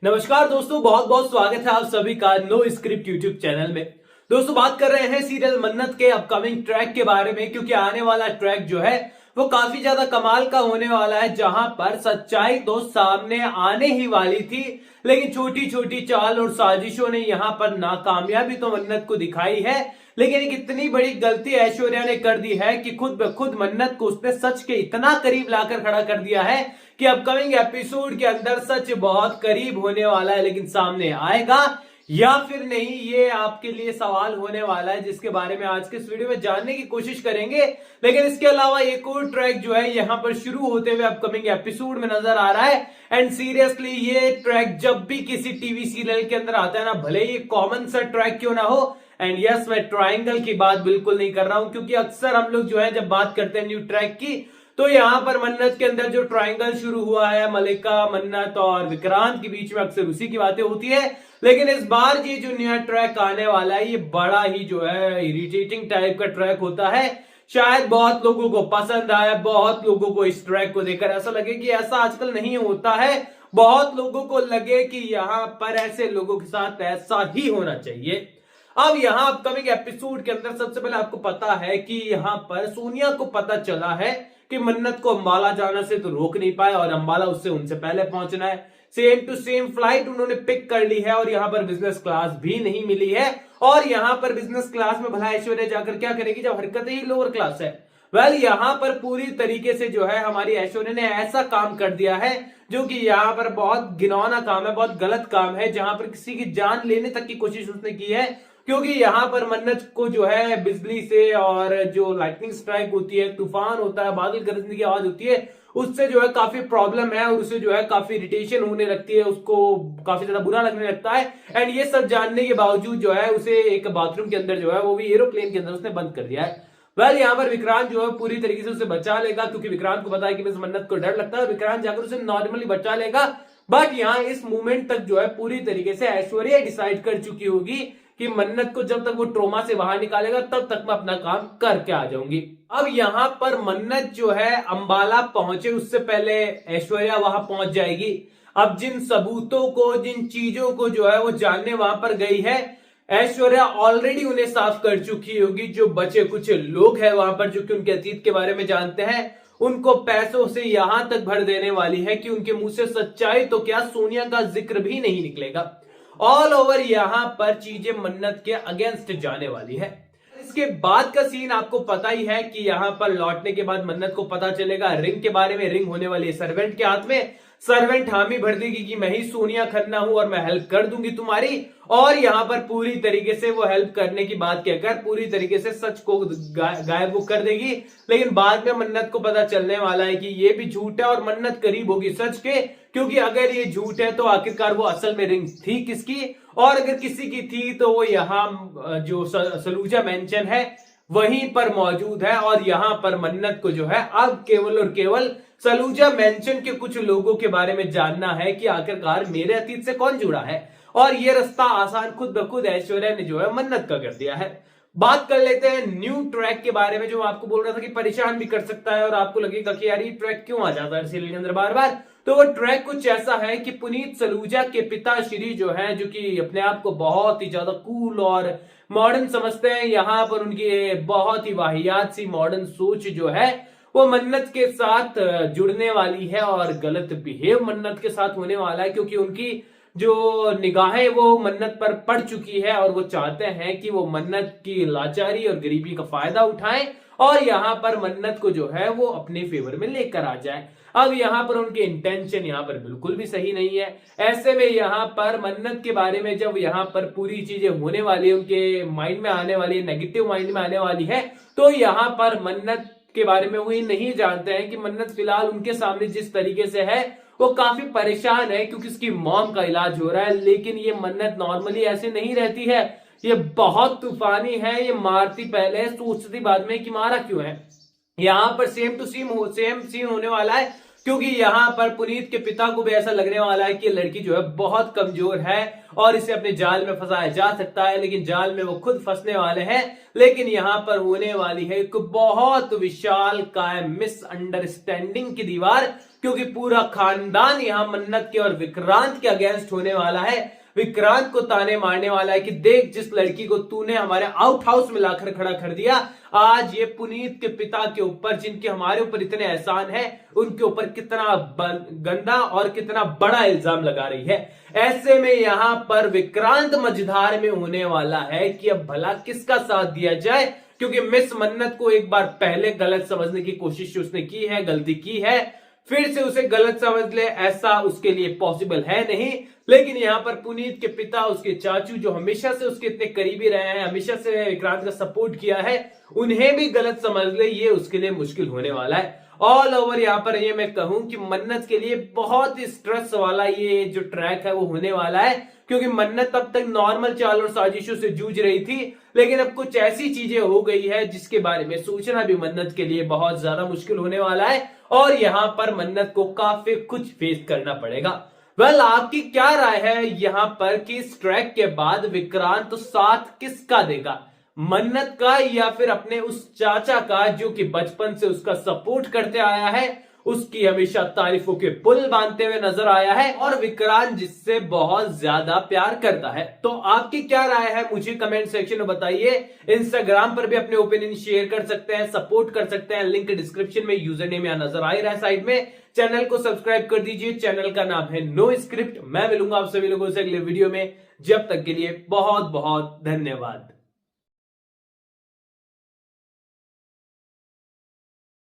नमस्कार दोस्तों, बहुत बहुत स्वागत है आप सभी का नो स्क्रिप्ट यूट्यूब चैनल में। दोस्तों बात कर रहे हैं सीरियल मन्नत के अपकमिंग ट्रैक के बारे में, क्योंकि आने वाला ट्रैक जो है वो काफी ज्यादा कमाल का होने वाला है, जहां पर सच्चाई तो सामने आने ही वाली थी, लेकिन छोटी छोटी चाल और साजिशों ने यहां पर नाकामयाबी तो मन्नत को दिखाई है। लेकिन एक इतनी बड़ी गलती ऐश्वर्या ने कर दी है कि खुद ब खुद मन्नत को उसने सच के इतना करीब लाकर खड़ा कर दिया है कि अपकमिंग एपिसोड के अंदर सच बहुत करीब होने वाला है, लेकिन सामने आएगा या फिर नहीं, ये आपके लिए सवाल होने वाला है, जिसके बारे में आज के इस वीडियो में जानने की कोशिश करेंगे। लेकिन इसके अलावा एक और ट्रैक जो है यहाँ पर शुरू होते हुए अपकमिंग एपिसोड में नजर आ रहा है। एंड सीरियसली ये ट्रैक जब भी किसी टीवी सीरियल के अंदर आता है ना, भले ही कॉमन सा ट्रैक क्यों ना हो, एंड यस मैं ट्रायंगल की बात बिल्कुल नहीं कर रहा हूं, क्योंकि अक्सर हम लोग जो है जब बात करते हैं न्यू ट्रैक की, तो यहां पर मन्नत के अंदर जो ट्रायंगल शुरू हुआ है मलिका, मन्नत और विक्रांत के बीच में, अक्सर उसी की बातें होती है। लेकिन इस बार ये जो नया ट्रैक आने वाला है, ये बड़ा ही जो है इरिटेटिंग टाइप का ट्रैक होता है। शायद बहुत लोगों को पसंद आए, बहुत लोगों को इस ट्रैक को देखकर ऐसा लगे कि ऐसा आजकल नहीं होता है, बहुत लोगों को लगे कि यहां पर ऐसे लोगों के साथ ऐसा ही होना चाहिए। अब यहां अपकमिंग एपिसोड के अंदर सबसे पहले आपको पता है कि यहां पर सोनिया को पता चला है कि मन्नत को अंबाला जाना से तो रोक नहीं पाए, और अंबाला उससे उनसे पहले पहुंचना है। सेम टू सेम फ्लाइट उन्होंने पिक कर ली है, और यहां पर बिजनेस क्लास भी नहीं मिली है। और यहां पर बिजनेस क्लास में भला ऐश्वर्या जाकर क्या करेगी जब हरकतें ही लोअर क्लास है। यहां पर पूरी तरीके से जो है हमारी ऐश्वर्या ने ऐसा काम कर दिया है जो कि यहाँ पर बहुत घिनौना काम है, बहुत गलत काम है, जहां पर किसी की जान लेने तक की कोशिश उसने की है। क्योंकि यहां पर मन्नत को जो है बिजली से, और जो लाइटनिंग स्ट्राइक होती है, तूफान होता है, बादल गरजने की आवाज होती है, उससे जो है काफी प्रॉब्लम है, और उससे जो है काफी इरिटेशन होने लगती है, उसको काफी ज्यादा बुरा लगने लगता है। एंड ये सब जानने के बावजूद जो है उसे एक बाथरूम के अंदर जो है, वो भी एरोप्लेन के अंदर उसने बंद कर दिया है। यहाँ पर विक्रांत जो है पूरी तरीके से उसे बचा लेगा, क्योंकि विक्रांत को पता है कि मिस मन्नत को डर लगता है, विक्रांत जाकर उसे नॉर्मली बचा लेगा। बट यहाँ इस मूवमेंट तक जो है पूरी तरीके से ऐश्वर्या डिसाइड कर चुकी होगी कि मन्नत को जब तक वो ट्रोमा से बाहर निकालेगा तब तक मैं अपना काम करके आ जाऊंगी। अब यहां पर मन्नत जो है अंबाला पहुंचे उससे पहले ऐश्वर्या वहां पहुंच जाएगी। अब जिन सबूतों को, जिन चीजों को जो है वो जानने वहां पर गई है, ऐश्वर्या ऑलरेडी उन्हें साफ कर चुकी होगी। जो बचे कुछ लोग हैं वहां पर जो कि उनके अतीत के बारे में जानते हैं, उनको पैसों से यहां तक भर देने वाली है कि उनके मुंह से सच्चाई तो क्या, सोनिया का जिक्र भी नहीं निकलेगा। ऑल ओवर यहां पर चीजें मन्नत के अगेंस्ट जाने वाली है। इसके बाद का सीन आपको पता ही है कि यहां पर लौटने के बाद मन्नत को पता चलेगा रिंग के बारे में। रिंग होने वाली है सर्वेंट के हाथ में। सर्वेंट हामी भर देगी कि मैं ही सोनिया खन्ना हूं और मैं हेल्प कर दूंगी तुम्हारी। और यहां पर पूरी तरीके से वो हेल्प करने की बात कहकर पूरी तरीके से सच को गायब वो कर देगी। लेकिन बाद में मन्नत को पता चलने वाला है कि ये भी झूठ है, और मन्नत करीब होगी सच के, क्योंकि अगर ये झूठ है तो आखिरकार वो असल में रिंग थी किसकी, और अगर किसी की थी तो वो यहाँ जो सलूजा मेंशन है वहीं पर मौजूद है। और यहां पर मन्नत को जो है अब केवल और केवल सलूजा मेंशन के कुछ लोगों के बारे में जानना है कि आखिरकार मेरे अतीत से कौन जुड़ा है, और ये रास्ता आसान खुद ब खुद ऐश्वर्या ने जो है मन्नत का कर दिया है। बात कर लेते हैं न्यू ट्रैक के बारे में, जो आपको बोल रहा था कि परेशान भी कर सकता है और आपको लगेगा कि यार ये ट्रैक क्यों आ जाता है सीरियल के अंदर बार बार। तो वो ट्रैक कुछ ऐसा है कि पुनीत सलूजा के पिता श्री जो है, जो कि अपने आप को बहुत ही ज्यादा कूल और मॉडर्न समझते हैं, यहाँ पर उनकी बहुत ही वाहियात सी मॉडर्न सोच जो है वो मन्नत के साथ जुड़ने वाली है, और गलत बिहेव मन्नत के साथ होने वाला है, क्योंकि उनकी जो निगाहें वो मन्नत पर पड़ चुकी है, और वो चाहते हैं कि वो मन्नत की लाचारी और गरीबी का फायदा उठाएं, और यहां पर मन्नत को जो है वो अपने फेवर में लेकर आ जाए। अब यहां पर उनके इंटेंशन यहां पर बिल्कुल भी सही नहीं है। ऐसे में यहां पर मन्नत के बारे में जब यहां पर पूरी चीजें होने वाली है, उनके माइंड में आने वाली है, नेगेटिव माइंड में आने वाली है, तो यहां पर मन्नत के बारे में वो ये नहीं जानते हैं कि मन्नत फिलहाल उनके सामने जिस तरीके से है वो काफी परेशान है, क्योंकि उसकी मॉम का इलाज हो रहा है। लेकिन ये मन्नत नॉर्मली ऐसे नहीं रहती है, ये बहुत तूफानी है, ये मारती पहले है, सोचती बाद में कि मारा क्यों है। यहां पर सेम टू सेम सीन होने वाला है, क्योंकि यहां पर पुनीत के पिता को भी ऐसा लगने वाला है कि लड़की जो है बहुत कमजोर है और इसे अपने जाल में फंसाया जा सकता है, लेकिन जाल में वो खुद फंसने वाले हैं। लेकिन यहां पर होने वाली है एक बहुत विशाल काय मिसअंडरस्टैंडिंग की दीवार, क्योंकि पूरा खानदान यहाँ मन्नत के और विक्रांत के अगेंस्ट होने वाला है। विक्रांत को ताने मारने वाला है कि देख, जिस लड़की को तूने हमारे आउट हाउस में लाकर खड़ा कर दिया, आज ये पुनीत के पिता के ऊपर, जिनके हमारे ऊपर इतने एहसान है, उनके ऊपर कितना गंदा और कितना बड़ा इल्जाम लगा रही है। ऐसे में यहां पर विक्रांत मझधार में होने वाला है कि अब भला किसका साथ दिया जाए, क्योंकि मिस मन्नत को एक बार पहले गलत समझने की कोशिश उसने की है, गलती की है, फिर से उसे गलत समझ ले ऐसा उसके लिए पॉसिबल है नहीं। लेकिन यहां पर पुनीत के पिता, उसके चाचू, जो हमेशा से उसके इतने करीबी रहे हैं, हमेशा से विक्रांत का सपोर्ट किया है, उन्हें भी गलत समझ ले, ये उसके लिए मुश्किल होने वाला है। ऑल ओवर यहां पर ये मैं कहूं कि मन्नत के लिए बहुत ही स्ट्रेस वाला ये जो ट्रैक है वो होने वाला है, क्योंकि मन्नत अब तक नॉर्मल चाल और साजिशों से जूझ रही थी, लेकिन अब कुछ ऐसी चीजें हो गई है जिसके बारे में सोचना भी मन्नत के लिए बहुत ज्यादा मुश्किल होने वाला है, और यहां पर मन्नत को काफी कुछ फेस करना पड़ेगा। वेल, आपकी क्या राय है यहां पर कि इस ट्रैक के बाद विक्रांत तो साथ किसका देगा, मन्नत का या फिर अपने उस चाचा का जो कि बचपन से उसका सपोर्ट करते आया है, उसकी हमेशा तारीफों के पुल बांधते हुए नजर आया है, और विक्रांत जिससे बहुत ज्यादा प्यार करता है। तो आपकी क्या राय है मुझे कमेंट सेक्शन में बताइए। इंस्टाग्राम पर भी अपने ओपिनियन शेयर कर सकते हैं, सपोर्ट कर सकते हैं, लिंक डिस्क्रिप्शन में, यूजर नेम यहां नजर आ रहा है साइड में। चैनल को सब्सक्राइब कर दीजिए, चैनल का नाम है नो स्क्रिप्ट। मैं मिलूंगा आप सभी लोगों से अगले वीडियो में, जब तक के लिए बहुत बहुत धन्यवाद।